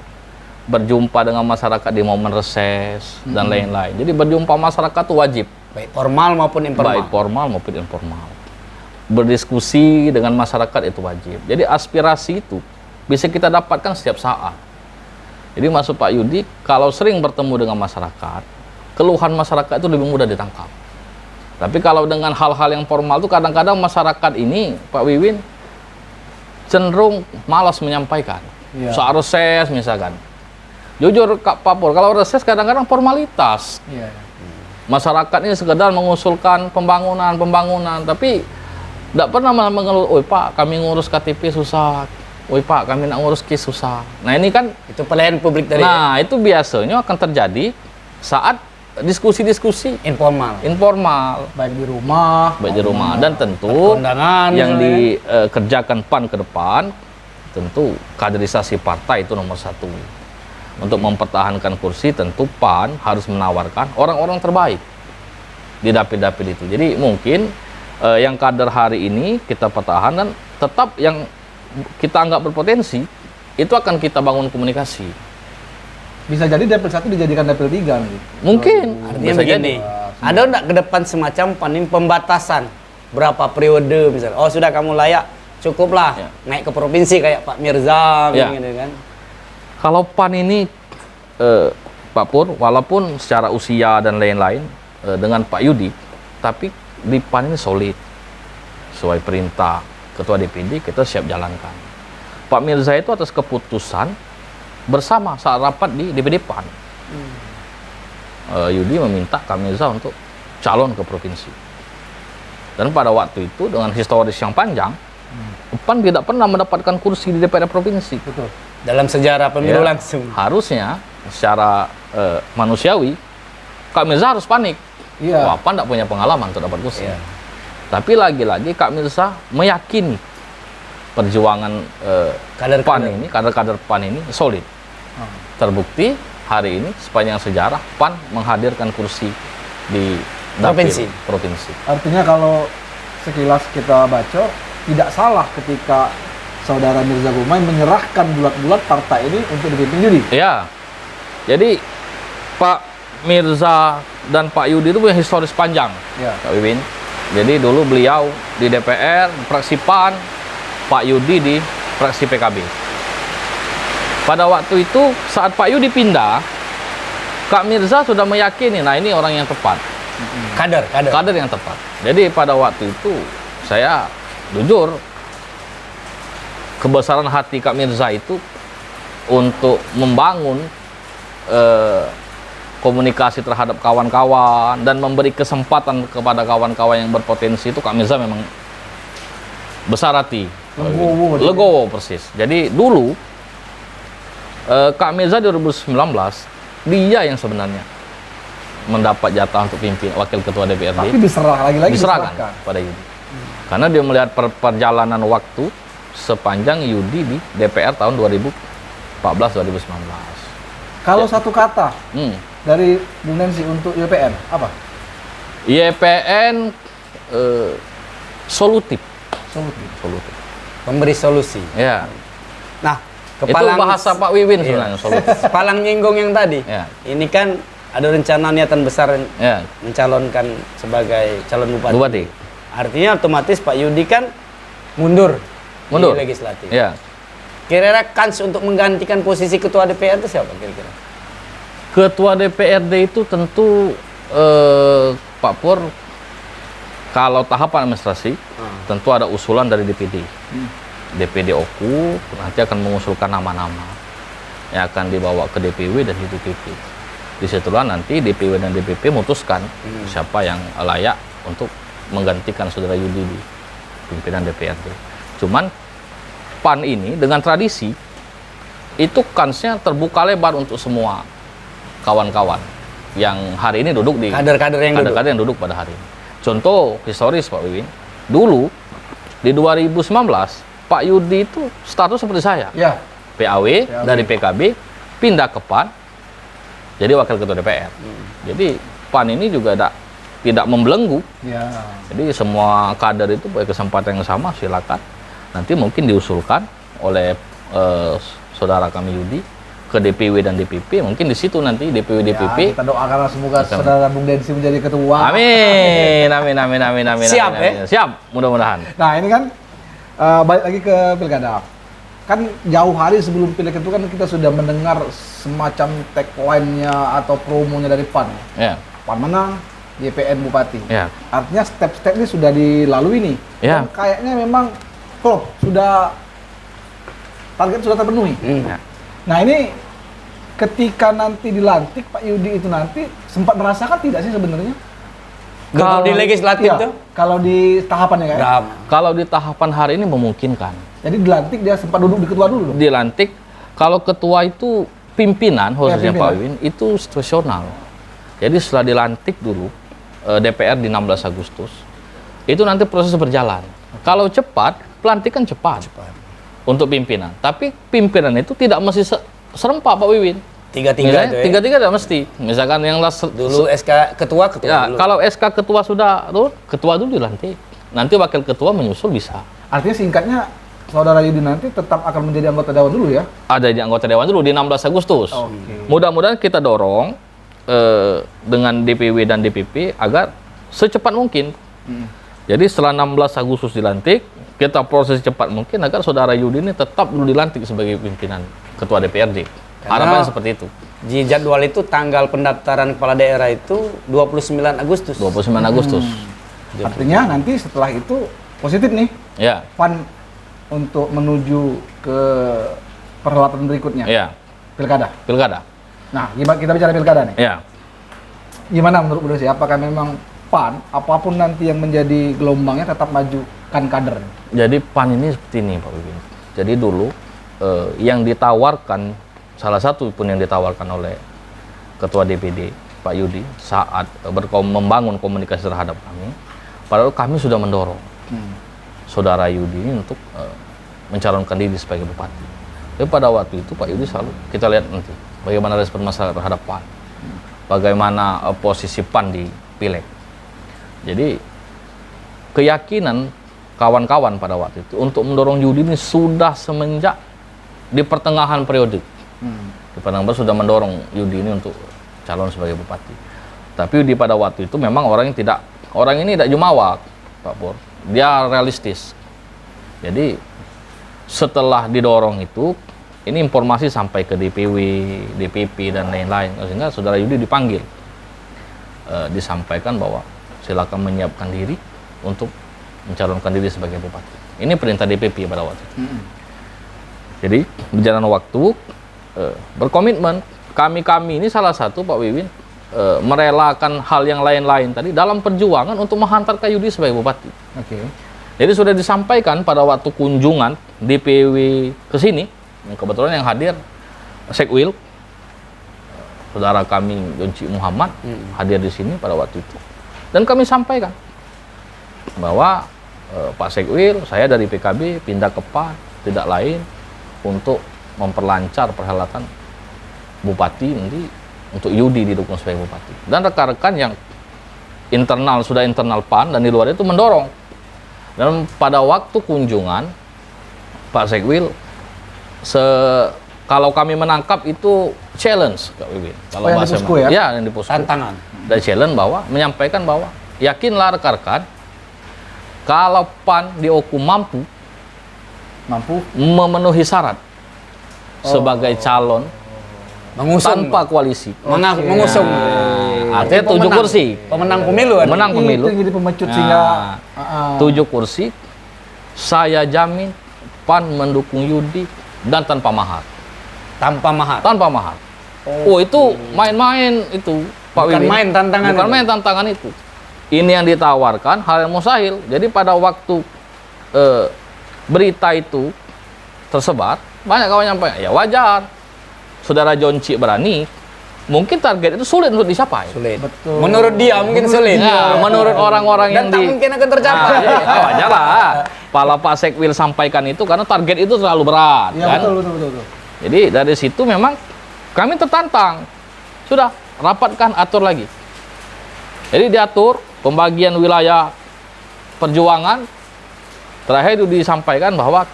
berjumpa dengan masyarakat di momen reses dan lain-lain. Jadi berjumpa masyarakat itu wajib. Baik formal maupun informal. Baik formal maupun informal. Berdiskusi dengan masyarakat itu wajib. Jadi aspirasi itu bisa kita dapatkan setiap saat. Jadi maksud Pak Yudi, kalau sering bertemu dengan masyarakat, keluhan masyarakat itu lebih mudah ditangkap. Tapi kalau dengan hal-hal yang formal itu kadang-kadang masyarakat ini, Pak Wiwin, cenderung malas menyampaikan. Soal reses misalkan. Jujur Pak Pur, kalau reses kadang-kadang formalitas. Masyarakat ini sekedar mengusulkan pembangunan, tapi tidak pernah mengeluh, "Oi Pak, kami ngurus KTP susah. Oi Pak, kami nak ngurus KIS susah." Nah ini kan itu pelayanan publik dari. Nah itu biasanya akan terjadi saat diskusi-diskusi informal, baik di rumah, dan tentu kondangan, yang dikerjakan PAN ke depan, tentu kaderisasi partai itu nomor satu. Untuk mempertahankan kursi, tentu PAN harus menawarkan orang-orang terbaik di dapil-dapil itu. Jadi mungkin yang kader hari ini kita pertahankan, dan tetap yang kita anggap berpotensi itu akan kita bangun komunikasi. Bisa jadi dapil 1 dijadikan dapil 3 nih. Mungkin. Artinya begini, ada enggak ke depan semacam pembatasan berapa periode misalnya? Oh sudah kamu layak, cukuplah naik ke provinsi kayak Pak Mirza gitu kan. Kalau PAN ini Pak Pur, walaupun secara usia dan lain-lain dengan Pak Yudi, tapi di PAN ini solid. Sesuai perintah Ketua DPD, kita siap jalankan. Pak Mirza itu atas keputusan bersama saat rapat di DPD PAN. Yudi meminta Kak Mirza untuk calon ke provinsi. Dan pada waktu itu dengan historis yang panjang, PAN tidak pernah mendapatkan kursi di DPR provinsi. Betul. Dalam sejarah pemilu langsung. Harusnya secara manusiawi Kak Mirza harus panik. Wah, PAN tidak punya pengalaman untuk dapat kursi. Tapi lagi-lagi Kak Mirza meyakini perjuangan kader-kader PAN ini solid. Terbukti hari ini sepanjang sejarah PAN menghadirkan kursi di provinsi. Artinya kalau sekilas kita baca, tidak salah ketika Saudara Mirza Gumai menyerahkan bulat-bulat partai ini untuk dipimpin Yudi. Iya. Jadi Pak Mirza dan Pak Yudi itu punya historis panjang, Pak Wiwin. Jadi dulu beliau di DPR, fraksi PAN, Pak Yudi di fraksi PKB. Pada waktu itu saat Pak Yudi pindah, Kak Mirza sudah meyakini, nah ini orang yang tepat. Kader yang tepat. Jadi pada waktu itu saya jujur, kebesaran hati Kak Mirza itu untuk membangun komunikasi terhadap kawan-kawan dan memberi kesempatan kepada kawan-kawan yang berpotensi itu Kak Mirza memang besar hati. Legowo persis. Jadi dulu Kak Mirza 2019 dia yang sebenarnya mendapat jatah untuk pimpin wakil ketua DPRD. Tapi diserahkan pada Yudi. Karena dia melihat perjalanan waktu sepanjang Yudi di DPR tahun 2014-2019. Kalau satu kata dari Bung Nancy untuk YPN apa? YPN solutif. Memberi solusi. Ya. Nah, Itu bahasa Pak Wiwin sebenarnya. Palang Nyinggong yang tadi. Ya. Ini kan ada rencana niatan besar Ya. mencalonkan sebagai calon bupati. Bupati. Artinya otomatis Pak Yudi kan mundur di legislatif. Ya. Kira-kira kans untuk menggantikan posisi ketua DPR itu siapa kira-kira? Ketua DPRD itu tentu Pak Pur, kalau tahapan administrasi tentu ada usulan dari DPD. DPD OKU nanti akan mengusulkan nama-nama yang akan dibawa ke DPW dan DPP. Disitulah nanti DPW dan DPP memutuskan siapa yang layak untuk menggantikan saudara Yudi di pimpinan DPRD. Cuman PAN ini dengan tradisi itu kansnya terbuka lebar untuk semua kawan-kawan yang hari ini duduk di kader-kader yang duduk pada hari ini. Contoh historis Pak Wiwin, dulu di 2019 Pak Yudi itu status seperti saya, PAW dari PKB pindah ke PAN jadi wakil ketua DPR. Jadi PAN ini juga tidak membelenggu. Jadi semua kader itu punya kesempatan yang sama, silakan. Nanti mungkin diusulkan oleh saudara kami Yudi ke DPW dan DPP, mungkin di situ nanti DPW DPP. Kita doakan semoga saudara Bung Densi menjadi ketua. Amin. Siap, Siap, mudah-mudahan. Nah ini kan balik lagi ke pilkada. Kan jauh hari sebelum pilek itu kan kita sudah mendengar semacam tagline-nya atau promonya dari PAN. Ya. PAN menang, YPN Bupati. Ya. Artinya step-step ini sudah dilalui nih. Ya. Dan kayaknya memang klop, target sudah terpenuhi. Ya. Nah ini ketika nanti dilantik Pak Yudi itu nanti sempat merasakan tidak sih sebenarnya? Kalau di legislatif tuh? Kalau di tahapannya kan? Kalau di tahapan hari ini memungkinkan. Jadi dilantik dia sempat duduk di ketua dulu? Dilantik, kalau ketua itu pimpinan, khususnya pimpinan. Pak Wiwin, itu situasional. Jadi setelah dilantik dulu, DPR di 16 Agustus, itu nanti proses berjalan. Kalau cepat, pelantikan cepat. Untuk pimpinan. Tapi pimpinan itu tidak mesti serempak Pak Wiwin. Tiga-tiga itu ya? Tiga-tiga tidak mesti. Misalkan yang dulu SK ketua ya, dulu. Kalau SK ketua sudah turun, ketua dulu dilantik. Nanti wakil ketua menyusul bisa. Artinya singkatnya, saudara Yudi nanti tetap akan menjadi anggota dewan dulu ya? Ada di anggota dewan dulu di 16 Agustus. Mudah-mudahan kita dorong dengan DPW dan DPP agar secepat mungkin. Jadi setelah 16 Agustus dilantik, kita proses cepat mungkin agar saudara Yudi ini tetap dulu dilantik sebagai pimpinan ketua DPRD. Harapannya seperti itu. Di jadwal itu tanggal pendaftaran kepala daerah itu 29 Agustus. 29 Agustus. Artinya nanti setelah itu positif nih. Ya. PAN untuk menuju ke perhelatan berikutnya. Ya. Pilkada. Nah, gimana kita bicara pilkada nih? Ya. Gimana menurut Bu Desi? Apakah memang PAN apapun nanti yang menjadi gelombangnya tetap majukan kader? Jadi PAN ini seperti ini Pak Wiwin. Jadi dulu yang ditawarkan, salah satu pun yang ditawarkan oleh Ketua DPD Pak Yudi saat membangun komunikasi terhadap kami, padahal kami sudah mendorong saudara Yudi ini untuk mencalonkan diri sebagai bupati. Tapi pada waktu itu Pak Yudi selalu, kita lihat nanti bagaimana respon masyarakat terhadap PAN, bagaimana posisi PAN di pileg. Jadi keyakinan kawan-kawan pada waktu itu untuk mendorong Yudi ini sudah semenjak di pertengahan periode. Di Padang Barat sudah mendorong Yudi ini untuk calon sebagai bupati. Tapi Yudi pada waktu itu memang orang ini tidak jumawa, Pak Pur. Dia realistis. Jadi setelah didorong itu, ini informasi sampai ke DPW, DPP dan lain-lain. Sehingga saudara Yudi dipanggil, disampaikan bahwa silakan menyiapkan diri untuk mencalonkan diri sebagai bupati. Ini perintah DPP pada waktu itu. Jadi berjalan waktu, berkomitmen, kami ini salah satu Pak Wiwin merelakan hal yang lain-lain tadi dalam perjuangan untuk menghantarkan Yudi sebagai bupati. Oke. Jadi sudah disampaikan pada waktu kunjungan DPW ke sini, yang kebetulan yang hadir Sekwil, saudara kami Yonci Muhammad hadir di sini pada waktu itu. Dan kami sampaikan bahwa Pak Sekwil, saya dari PKB pindah ke PAN, tidak lain untuk memperlancar perhelatan bupati nanti untuk Yudi didukung sebagai bupati. Dan rekan-rekan yang sudah internal PAN dan di luar itu mendorong. Dan pada waktu kunjungan Pak Sekwil, kalau kami menangkap itu challenge, Kak Wiwin. Kalau yang di Posko ya? Ya, yang di Posko. Tantangan. Dan challenge menyampaikan bahwa yakinlah rekan-rekan, kalau PAN di Oku mampu memenuhi syarat sebagai calon Mengusung. tanpa koalisi. Mengusung. Artinya 7 kursi. Pemenang pemilu. Menang pemilu. Itu jadi pemecut sehingga 7 kursi. Saya jamin PAN mendukung Yudi dan tanpa mahar. Tanpa mahar. Tanpa mahar. Oh, itu main-main itu, Pak Bukan Wiwin. main tantangan Bukan itu. main tantangan itu. Ini yang ditawarkan hal yang mustahil. Jadi pada waktu berita itu tersebar, banyak kawan nyampaikan, ya wajar. Saudara Jonci berani, mungkin target itu sulit untuk dicapai. Sulit. Betul. Menurut dia mungkin sulit. Ya, menurut orang-orang yang Dan tak mungkin akan tercapai. wajar lah. Pala Pak Sekwil sampaikan itu karena target itu terlalu berat. Ya, kan? betul. Jadi dari situ memang kami tertantang. Sudah, rapatkan, atur lagi. Jadi diatur pembagian wilayah perjuangan. Terakhir itu disampaikan bahwa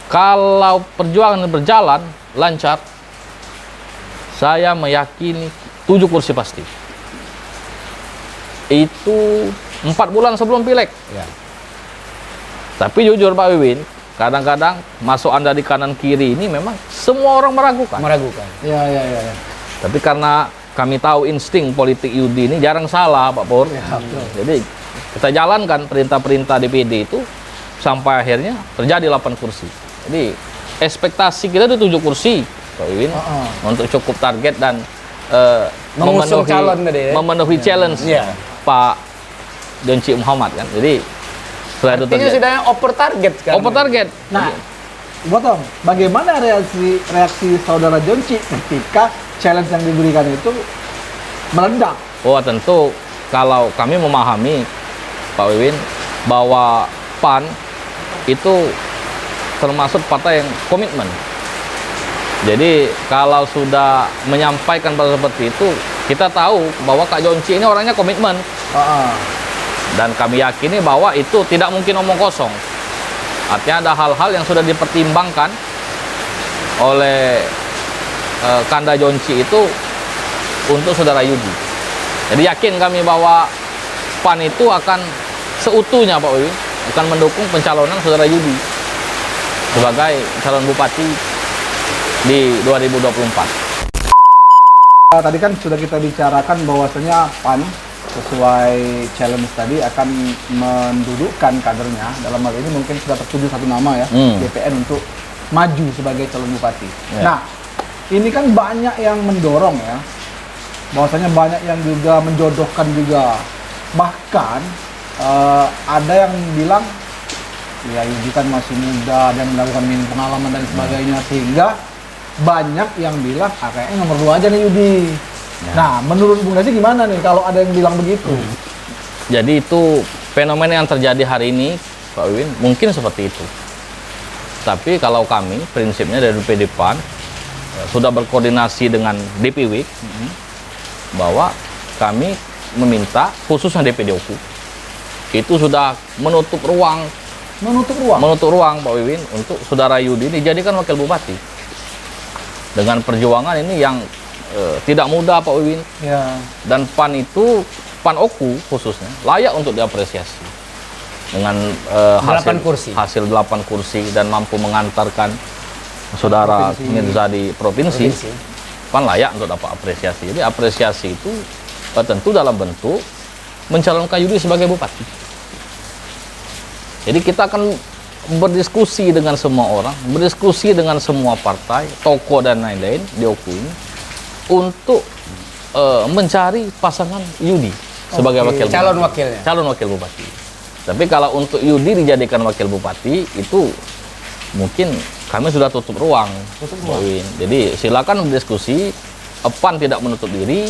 kalau perjuangan berjalan lancar, saya meyakini 7 kursi pasti. Itu 4 bulan sebelum pileg. Ya. Tapi jujur Pak Wiwin, kadang-kadang masuk Anda di kanan kiri ini memang semua orang meragukan. Meragukan. Ya. Tapi karena kami tahu insting politik Yudi ini jarang salah Pak Pur. Ya, betul. Jadi kita jalankan perintah-perintah DPD itu sampai akhirnya terjadi 8 kursi. Jadi ekspektasi kita itu 7 kursi Pak Wiwin untuk cukup target dan Mengusung calon tadi ya? memenuhi challenge Ya. Pak Yonci Muhammad kan. Jadi setelah itu Artinya terjadi sudah over target sekarang. over target. Nah, Botong, bagaimana reaksi saudara Jonci ketika challenge yang diberikan itu meledak? Oh tentu kalau kami memahami Pak Wiwin bahwa PAN itu termasuk partai yang komitmen. Jadi kalau sudah menyampaikan pada seperti itu, kita tahu bahwa Kak Jonci ini orangnya komitmen. Dan kami yakini bahwa itu tidak mungkin omong kosong. Artinya ada hal-hal yang sudah dipertimbangkan oleh Kanda Jonci itu untuk saudara Yudi. Jadi yakin kami bahwa PAN itu akan seutuhnya Pak Wiwin akan mendukung pencalonan saudara Yudi sebagai calon bupati di 2024. Tadi kan sudah kita bicarakan bahwasanya PAN sesuai challenge tadi akan mendudukkan kadernya, dalam hal ini mungkin sudah tertuju satu nama ya, BPN untuk maju sebagai calon bupati. Ya. Nah, ini kan banyak yang mendorong ya, bahwasanya banyak yang juga menjodohkan juga, bahkan ada yang bilang ya Yudi kan masih muda dan melakukan pengalaman dan sebagainya, sehingga banyak yang bilang kayaknya nomor 2 aja nih Yudi. Ya. Nah, menurut Bung Nasi gimana nih kalau ada yang bilang begitu? Jadi itu fenomena yang terjadi hari ini Pak Wiwin mungkin seperti itu. Tapi kalau kami prinsipnya dari DPD PAN sudah berkoordinasi dengan DPW bahwa kami meminta khususnya DPD Oku itu sudah menutup ruang Pak Wiwin untuk saudara Yudi dijadikan wakil bupati. Dengan perjuangan ini yang tidak mudah Pak Wiwin. Ya. Dan PAN itu, PAN Oku khususnya layak untuk diapresiasi dengan hasil 8 kursi dan mampu mengantarkan saudara Mirza di provinsi. PAN layak untuk dapat apresiasi. Jadi apresiasi itu tentu dalam bentuk mencalonkan Yudi sebagai bupati. Jadi kita akan berdiskusi dengan semua orang, berdiskusi dengan semua partai, tokoh dan lain-lain di Oku ini untuk mencari pasangan Yudi sebagai wakil calon bupati. wakilnya. Calon wakil bupati. Tapi kalau untuk Yudi dijadikan wakil bupati itu mungkin kami sudah tutup ruang. Pak Win. Jadi silakan berdiskusi. PAN tidak menutup diri,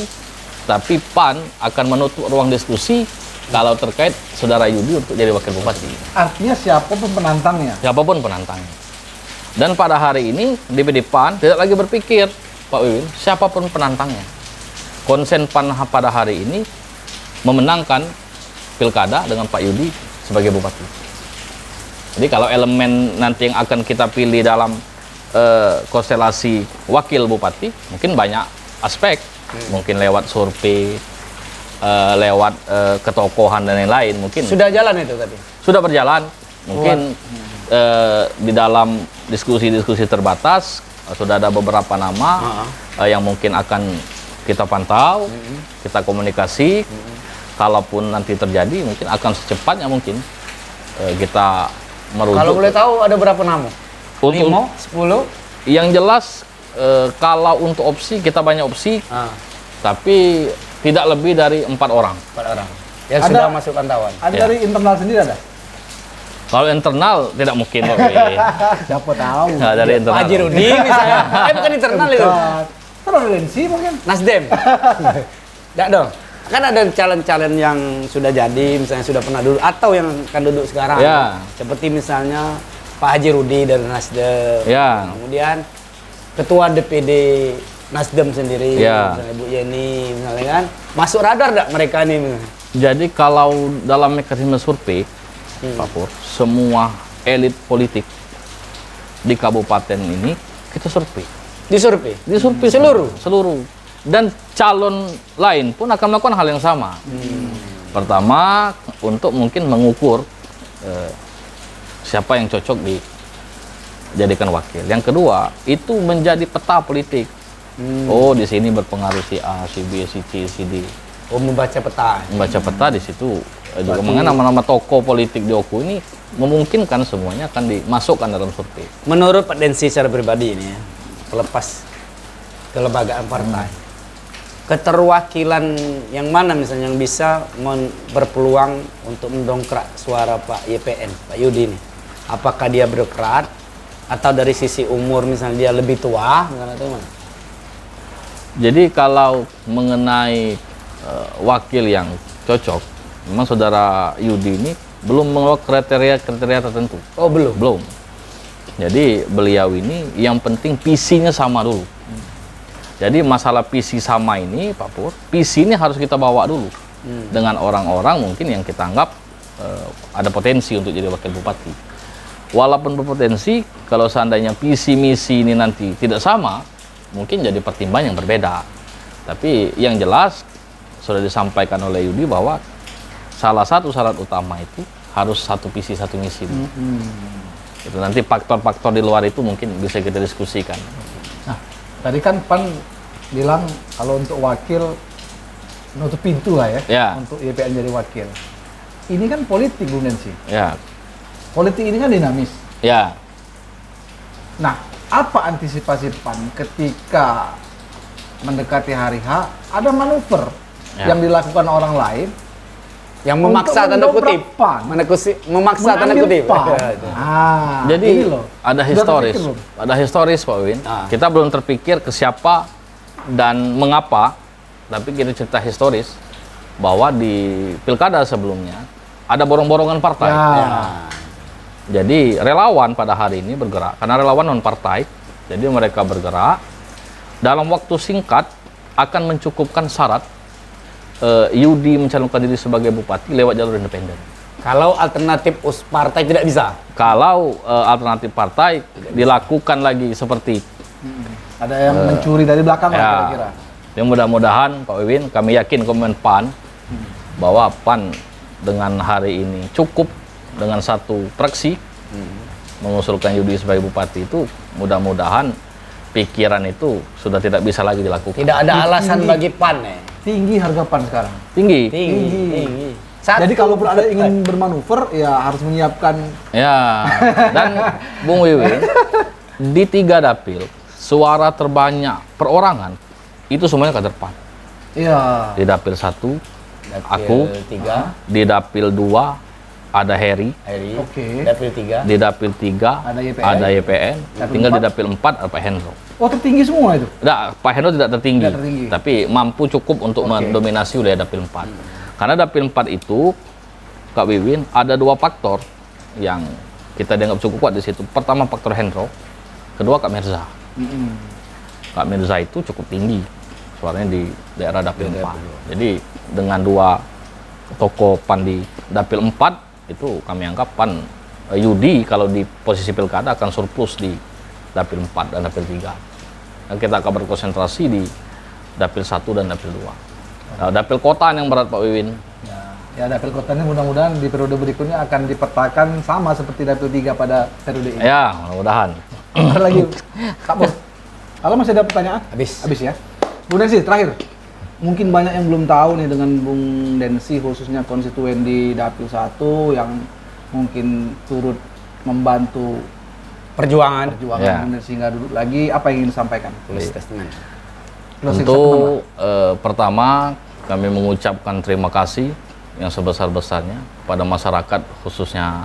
tapi PAN akan menutup ruang diskusi kalau terkait saudara Yudi untuk jadi wakil bupati. Artinya siapapun penantangnya. Siapapun penantangnya. Dan pada hari ini DPD PAN tidak lagi berpikir, Pak Wiwin, siapapun penantangnya. Konsen PAN pada hari ini memenangkan pilkada dengan Pak Yudi sebagai bupati. Jadi kalau elemen nanti yang akan kita pilih dalam konstelasi wakil bupati, mungkin banyak aspek, mungkin lewat survei, lewat ketokohan dan lain-lain, mungkin Sudah jalan itu tadi. sudah berjalan. Mungkin di dalam diskusi-diskusi terbatas sudah ada beberapa nama yang mungkin akan kita pantau, kita komunikasi. Kalaupun nanti terjadi, mungkin akan secepatnya mungkin kita merujuk. Kalau boleh tahu ada berapa nama? Untuk 5, 10? yang jelas kalau untuk opsi kita banyak opsi, tapi tidak lebih dari 4 orang. 4 orang. Yang Ada- sudah masuk pantauan. Ada Ya. dari internal sendiri ada? Kalau internal tidak mungkin, Pak Wi. Siapa tahu. Nah, dari Pak internal. Haji Rudi misalnya. Bukan internal itu. Toleransi mungkin. Nasdem. Tidak dong. Kan ada calon-calon yang sudah jadi, misalnya sudah pernah duduk, atau yang akan duduk sekarang. Ya. Seperti misalnya Pak Haji Rudi dari Nasdem. Ya. Kemudian Ketua DPD Nasdem sendiri, Ya. misalnya Bu Yeni, misalnya kan. Masuk radar nggak mereka ini? Misalnya? Jadi kalau dalam mekanisme survei, Pak Pur, semua elit politik di kabupaten ini kita survei. Disurvei? Disurvei seluruh. Dan calon lain pun akan melakukan hal yang sama. Pertama, untuk mungkin mengukur siapa yang cocok dijadikan wakil. Yang kedua, itu menjadi peta politik. Oh, di sini berpengaruh si A, si B, si C, si D. Oh, membaca peta. Membaca peta di situ juga mengenai nama-nama tokoh politik di Oku ini memungkinkan semuanya akan dimasukkan dalam survei. Menurut Pak Densi secara pribadi ini ya, terlepas kelembagaan partai, keterwakilan yang mana misalnya yang bisa berpeluang untuk mendongkrak suara Pak YPN, Pak Yudi ini? Apakah dia birokrat atau dari sisi umur misalnya dia lebih tua, misalnya atau mana? Jadi kalau mengenai wakil yang cocok, memang saudara Yudi ini belum mengeluarkan kriteria tertentu. Oh, belum. Belum. Jadi beliau ini yang penting visinya sama dulu. Jadi masalah visi sama ini, Pak Pur, visi ini harus kita bawa dulu dengan orang-orang mungkin yang kita anggap ada potensi untuk jadi wakil bupati. Walaupun berpotensi, kalau seandainya visi misi ini nanti tidak sama, mungkin jadi pertimbangan yang berbeda. Tapi yang jelas sudah disampaikan oleh Yudi bahwa salah satu syarat utama itu harus satu visi satu misi. Itu nanti faktor-faktor di luar itu mungkin bisa kita diskusikan. Nah, tadi kan PAN bilang kalau untuk wakil menutup pintu lah ya, Ya. untuk YPN jadi wakil. Ini kan politik, Bung Densi. Ya, Politik ini kan dinamis. ya. Nah, apa antisipasi PAN ketika mendekati hari H ada manuver Ya. yang dilakukan orang lain Yang untuk memaksa tanda mendobrak kutip. PAN, Memaksa tanda mengambil kutip. PAN? Ya, itu. Ah, Jadi ini loh. ada Sudah historis, terpikir belum? ada historis Pak Win. Ah. Kita belum terpikir ke siapa dan mengapa, tapi kita cerita historis bahwa di pilkada sebelumnya ada borong-borongan partai. Ya. Jadi relawan pada hari ini bergerak karena relawan non partai, jadi mereka bergerak dalam waktu singkat akan mencukupkan syarat Yudi mencalonkan diri sebagai bupati lewat jalur independen. Kalau alternatif partai tidak bisa. Kalau alternatif partai dilakukan lagi seperti Ada yang mencuri dari belakang lah ya, kira-kira. yang mudah-mudahan Pak Wiwin, kami yakin komen PAN bahwa PAN dengan hari ini cukup dengan satu praksi mengusulkan Yudi sebagai bupati itu, mudah-mudahan pikiran itu sudah tidak bisa lagi dilakukan. Tidak ada alasan bagi PAN ya. Tinggi harga PAN sekarang. Tinggi. Tinggi. Jadi kalau ada ingin bermanuver ya harus menyiapkan Ya, dan Bung Wiwin, di 3 dapil, suara terbanyak perorangan, itu semuanya kader PAN. Iya. Di dapil 1 Dapil aku, 3 di dapil 2 ada Heri, Heri. Oke. Dapil 3 di dapil 3 Ada YPN. ada YPN, Dapil tinggal di 4? dapil 4 ada Pak Hendro. Oh, tertinggi semua itu. Tidak, Pak Hendro tidak tertinggi, Tidak tertinggi. tapi mampu cukup untuk Oke. mendominasi wilayah dapil 4. Karena dapil 4 itu, Kak Wiwin, ada 2 faktor yang kita dianggap cukup kuat di situ. Pertama faktor Hendro, kedua Kak Mirza. Kak Mirza itu cukup tinggi suaranya di daerah dapil 4. Jadi dengan 2 tokoh PAN di dapil 4 itu kami anggap PAN Yudi kalau di posisi pilkada akan surplus di dapil 4 dan dapil 3. Dan kita akan berkonsentrasi di dapil 1 dan dapil 2. Nah, dapil kota yang berat Pak Wiwin. Ya, dapil kotanya mudah-mudahan di periode berikutnya akan dipetakan sama seperti dapil 3 pada periode ini. Ya, mudah-mudahan. Ada lagi, Kak Bos. Kalau masih ada pertanyaan? Habis. Habis ya. Bung Densi, terakhir. Mungkin banyak yang belum tahu nih dengan Bung Densi, khususnya konstituen di dapil 1 yang mungkin turut membantu Perjuangan. Ya. Bung Densi nggak duduk lagi. Apa yang ingin disampaikan? Tulis testament. Closing Tentu statement, pertama kami mengucapkan terima kasih yang sebesar-besarnya pada masyarakat khususnya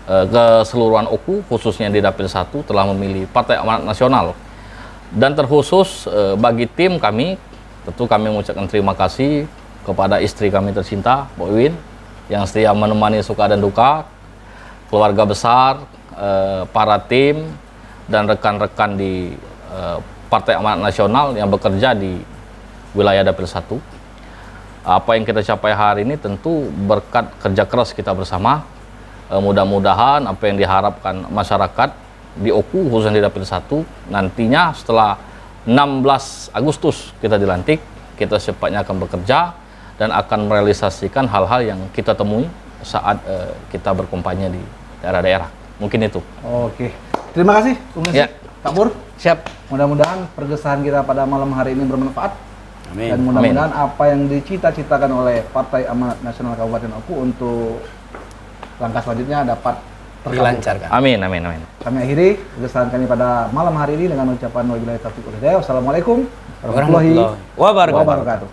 keseluruhan OKU khususnya di dapil 1 telah memilih Partai Amanat Nasional. Dan terkhusus bagi tim kami, tentu kami mengucapkan terima kasih kepada istri kami tercinta, Mbak Wiwin, yang setia menemani suka dan duka, keluarga besar, para tim, dan rekan-rekan di Partai Amanat Nasional yang bekerja di wilayah dapil 1. Apa yang kita capai hari ini tentu berkat kerja keras kita bersama. Mudah-mudahan apa yang diharapkan masyarakat di OKU khususnya di dapil 1 nantinya setelah 16 Agustus kita dilantik, kita secepatnya akan bekerja dan akan merealisasikan hal-hal yang kita temui saat kita berkampanye di daerah-daerah. Mungkin itu. Oke. Terima kasih, Bung Densi. Ya. Kak Pur. Siap. Mudah-mudahan pergesahan kita pada malam hari ini bermanfaat. Amin. Dan mudah-mudahan apa yang dicita-citakan oleh Partai Amanat Nasional Kabupaten Oku untuk langkah selanjutnya dapat terkabul. Dilancarkan. Amin, amin, amin. Kami akhiri pergesahan kami pada malam hari ini dengan ucapan wabillahi taufiq wal hidayah. Wassalamualaikum warahmatullahi Wabarakatuh. wabarakatuh.